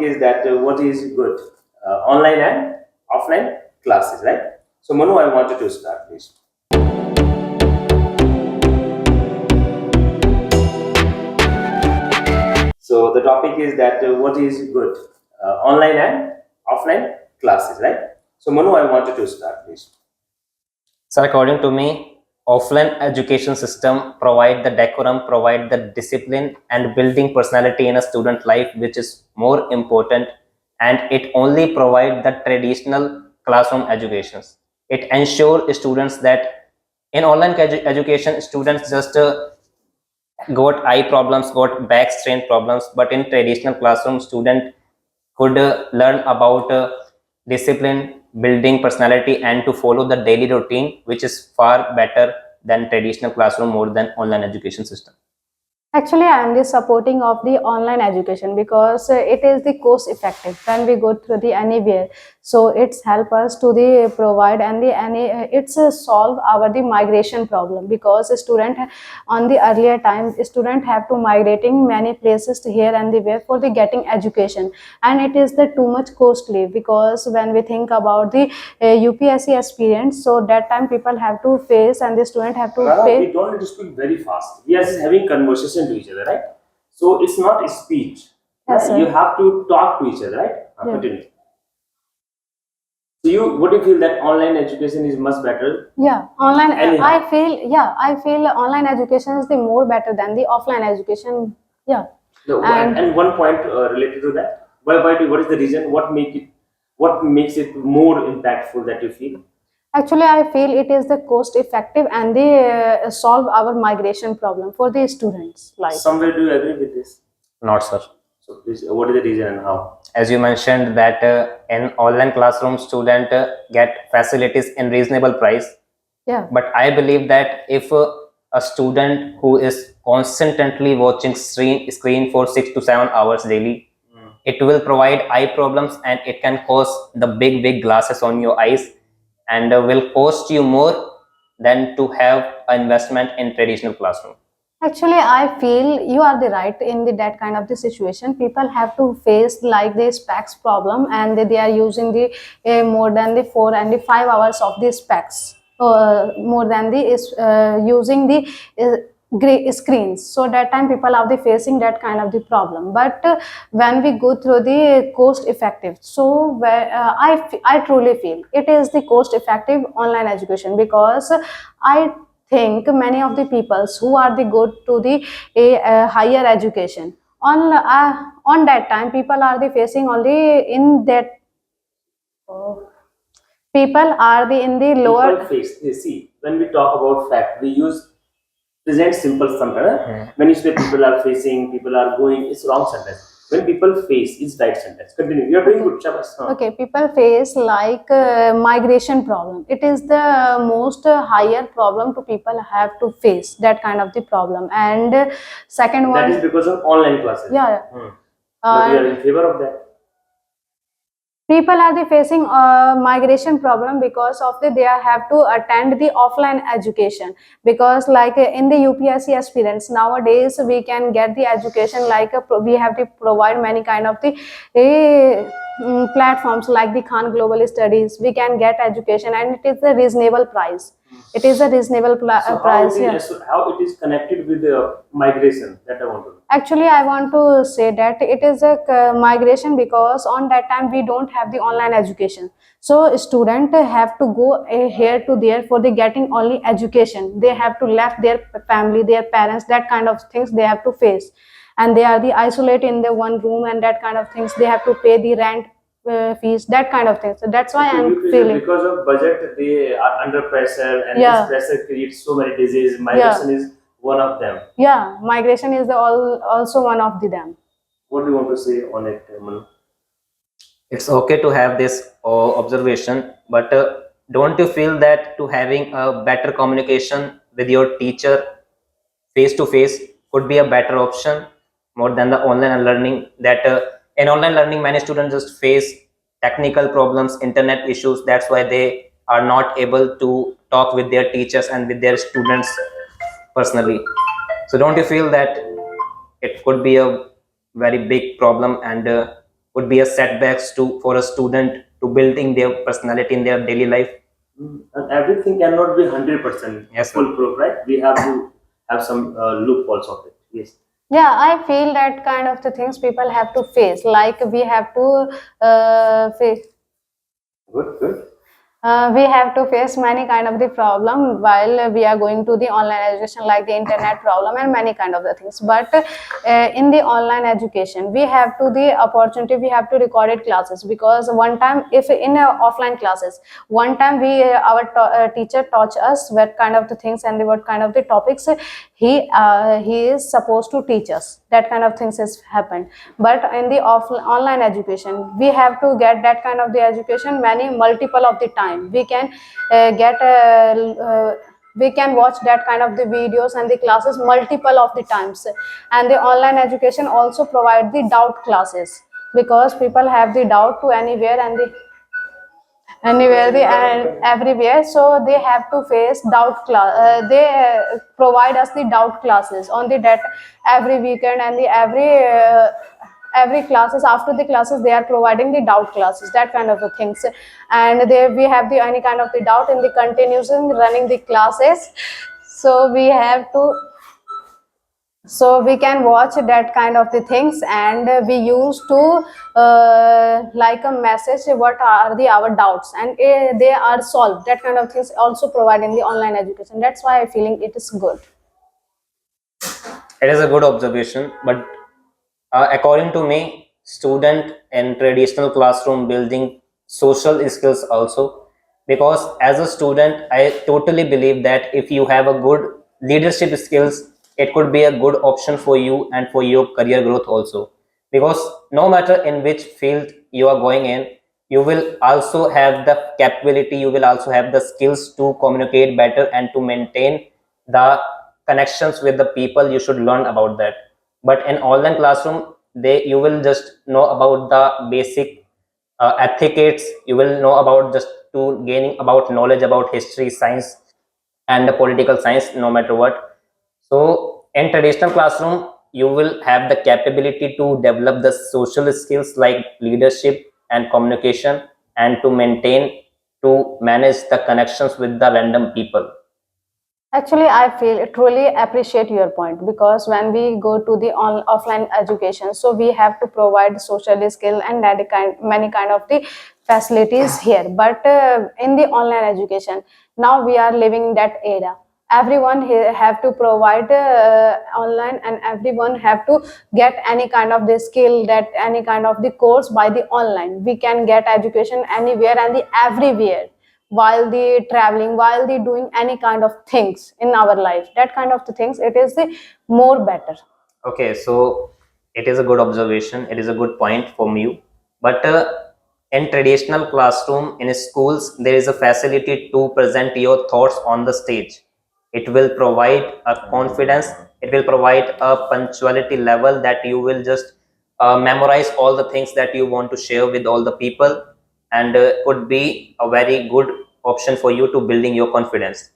is that what is good, online and offline classes, right? So Manu, I wanted to start, please. So the topic is that what is good, online and offline classes, right? So Manu, I wanted to start, please. So according to me, offline education system provide the decorum, provide the discipline and building personality in a student life, which is more important, and it only provide the traditional classroom educations. It ensure students that in online education, students just got eye problems, got back strain problems, but in traditional classroom, student could learn about discipline, building personality, and to follow the daily routine, which is far better than traditional classroom, more than online education system. Actually, I am the supporting of the online education because it is the cost effective when we go through the anywhere. So it's help us to the provide and the any it's solve our the migration problem because a student on the earlier time student have to migrating many places to here and there for the getting education, and it is the too much costly because when we think about the UPSC experience, so that time people have to face and the student have to pay. We don't need to speak very fast. We are just having conversation to each other, right? So it's not a speech. Yes, right? You have to talk to each other, right? Yeah. Continue. So what do you feel that online education is much better? Yeah, online. Anyhow. I feel online education is the more better than the offline education. Yeah. No, and one point related to that. What is the reason? What makes it more impactful that you feel? Actually, I feel it is the cost effective and they solve our migration problem for the students. Like somewhere, do you agree with this? Not, sir. So please, what is the reason and how? As you mentioned that in online classroom, student get facilities in reasonable price. Yeah. But I believe that if a student who is constantly watching screen for 6 to 7 hours daily, it will provide eye problems and it can cause the big glasses on your eyes, and will cost you more than to have an investment in traditional classroom. Actually, I feel you are the right in that kind of the situation. People have to face like the specs problem, and they are using the more than the 4 and 5 hours of the specs, more than the using the gray screens. So that time people are the facing that kind of the problem. But when we go through the cost effective, so where I truly feel it is the cost effective online education because I think many of the peoples who are the good to the higher education on that time people are the facing only in that people are the in the lower People face. See, when we talk about fact, we use present simple sometimes. When you say people are facing, people are going, it's wrong sentence. When people face, it's right sentence. Continue. You are doing good, Shabash. Okay, people face like migration problem. It is the most higher problem to people have to face that kind of the problem. And second one, that is because of online classes. Yeah. But you are in favor of that. People are the facing migration problem because of they have to attend the offline education because like in the UPSC aspirants nowadays we can get the education like we have to provide many kind of the platforms like the Khan Global Studies. We can get education and it is a reasonable price. It is a reasonable price. How it is connected with the migration that I want to know. Actually, I want to say that it is a migration because on that time we don't have the online education. So student have to go here to there for the getting only education. They have to left their family, their parents, that kind of things they have to face. And they are the isolate in the one room and that kind of things. They have to pay the rent, fees, that kind of things. So that's why I'm feeling. Because of budget, they are under pressure and this pressure creates so many diseases. Migration is one of them. Yeah, migration is also one of them. What do you want to say on it, Manu? It's okay to have this observation, but don't you feel that to having a better communication with your teacher face to face could be a better option more than the online learning? That in online learning many students just face technical problems, internet issues, that's why they are not able to talk with their teachers and with their students personally. So don't you feel that it could be a very big problem, and would be a setbacks to for a student to building their personality in their daily life. And everything cannot be 100% Yes, sir. foolproof, right? We have to have some loopholes of it. Yes. Yeah, I feel that kind of the things people have to face, like we have to face. Good, good. We have to face many kind of the problem while we are going to the online education, like the internet problem and many kind of the things. But in the online education, we have to the opportunity, we have to recorded classes, because one time, if in offline classes, one time we our teacher taught us what kind of the things and what kind of the topics he is supposed to teach us. That kind of things has happened. But in the online education, we have to get that kind of the education many multiple of the time. We can get we can watch that kind of the videos and the classes multiple of the times. And the online education also provide the doubt classes, because people have the doubt to anywhere and the anywhere the and everywhere, so they have to face doubt class. They provide us the doubt classes on the that every weekend, and the every classes, after the classes they are providing the doubt classes, that kind of the things. And they we have the any kind of the doubt in the continuous in running the classes, so we have to, so we can watch that kind of the things. And we used to like a message what are the our doubts, and they are solved. That kind of things also provide in the online education. That's why I feeling it is good. It is a good observation, but according to me, student in traditional classroom building social skills also, because as a student, I totally believe that if you have a good leadership skills, it could be a good option for you and for your career growth also. Because no matter in which field you are going in, you will also have the capability, you will also have the skills to communicate better and to maintain the connections with the people. You should learn about that. But in online classroom, they you will just know about the basic etiquettes. You will know about just to gaining about knowledge about history, science, and the political science, no matter what. So in traditional classroom, you will have the capability to develop the social skills like leadership and communication, and to maintain, to manage the connections with the random people. Actually, I feel truly appreciate your point, because when we go to the offline education, so we have to provide social skill and that kind many kind of the facilities here. But in the online education, now we are living in that era. Everyone here have to provide online, and everyone have to get any kind of the skill, that any kind of the course by the online. We can get education anywhere and the everywhere, while the traveling, while the doing any kind of things in our life. That kind of the things, it is the more better. Okay, so it is a good observation. It is a good point from you. But in traditional classroom in schools, there is a facility to present your thoughts on the stage. It will provide a confidence. It will provide a punctuality level that you will just memorize all the things that you want to share with all the people, and could be a very good option for you to building your confidence.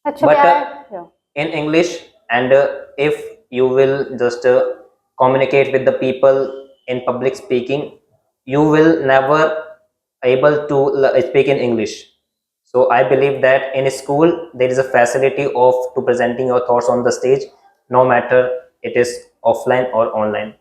Actually, But yeah. in English, and if you will just communicate with the people in public speaking, you will never able to speak in English. So I believe that in school there is a facility of to presenting your thoughts on the stage, no matter it is offline or online.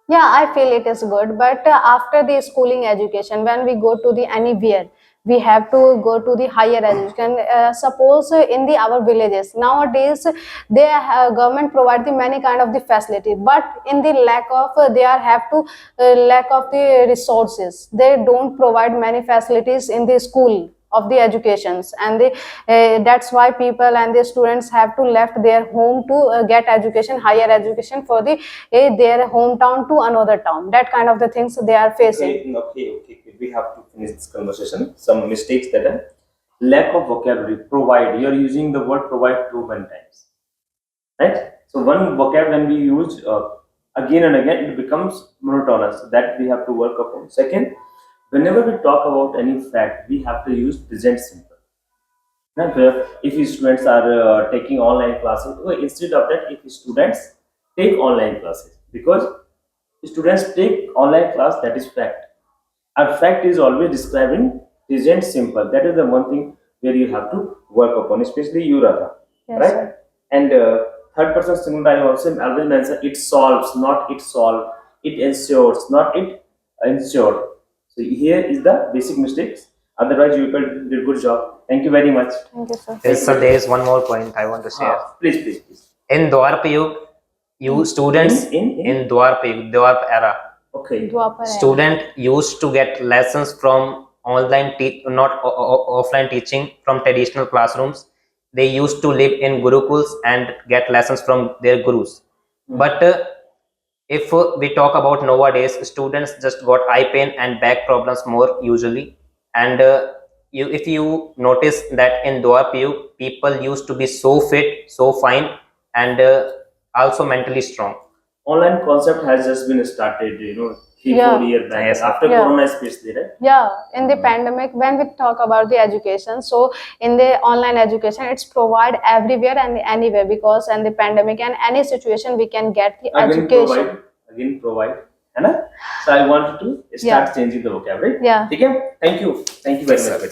Yeah, I feel it is good. But after the schooling education, when we go to the anywhere, we have to go to the higher education. Suppose in the our villages nowadays, they government provide the many kind of the facility, but in the lack of they are have to lack of the resources, they don't provide many facilities in the school of the educations. And the that's why people and the students have to left their home to get education, higher education for the their hometown to another town. That kind of the things they are facing. Okay. We have to finish this conversation. Some mistakes that are lack of vocabulary. Provide. You're using the word provide too many times, right? So one vocab when we use again and again, it becomes monotonous. That we have to work upon. Second, whenever we talk about any fact, we have to use present simple. Right? If students are taking online classes, instead of that, if students take online classes, because Students take online class, that is fact. Our fact is always described in present simple. That is the one thing where you have to work upon, especially you, Radha. Yes, Right? sir. And third person singular, I also always mention it solves, not it solve. It ensures, not it ensured. So here is the basic mistakes. Otherwise, you people did good job. Thank you very much. Thank you, sir. Thank you So very there much. is one more point I want to share. Please, please, please. In Dwarpayug, you students In Dwarpayug, Dwarp era, okay. Dwapar era. student used to get lessons from online not offline teaching from traditional classrooms. They used to live in gurukuls and get lessons from their gurus. But if we talk about nowadays, students just got eye pain and back problems more usually. And if you notice that in Dwarpayug, people used to be so fit, so fine, and also mentally strong. Online concept has just been started, 3-4 years back. Yes, sir. After Yeah. Corona, especially, right? Yeah, in the pandemic, when we talk about the education, so in the online education, it's provide everywhere and anywhere, because in the pandemic and any situation we can get the education. Again provide, है ना? So I wanted to start Yeah. changing the vocabulary. Yeah. ठीक है? Thank you very Yes, much. sir. Thank you.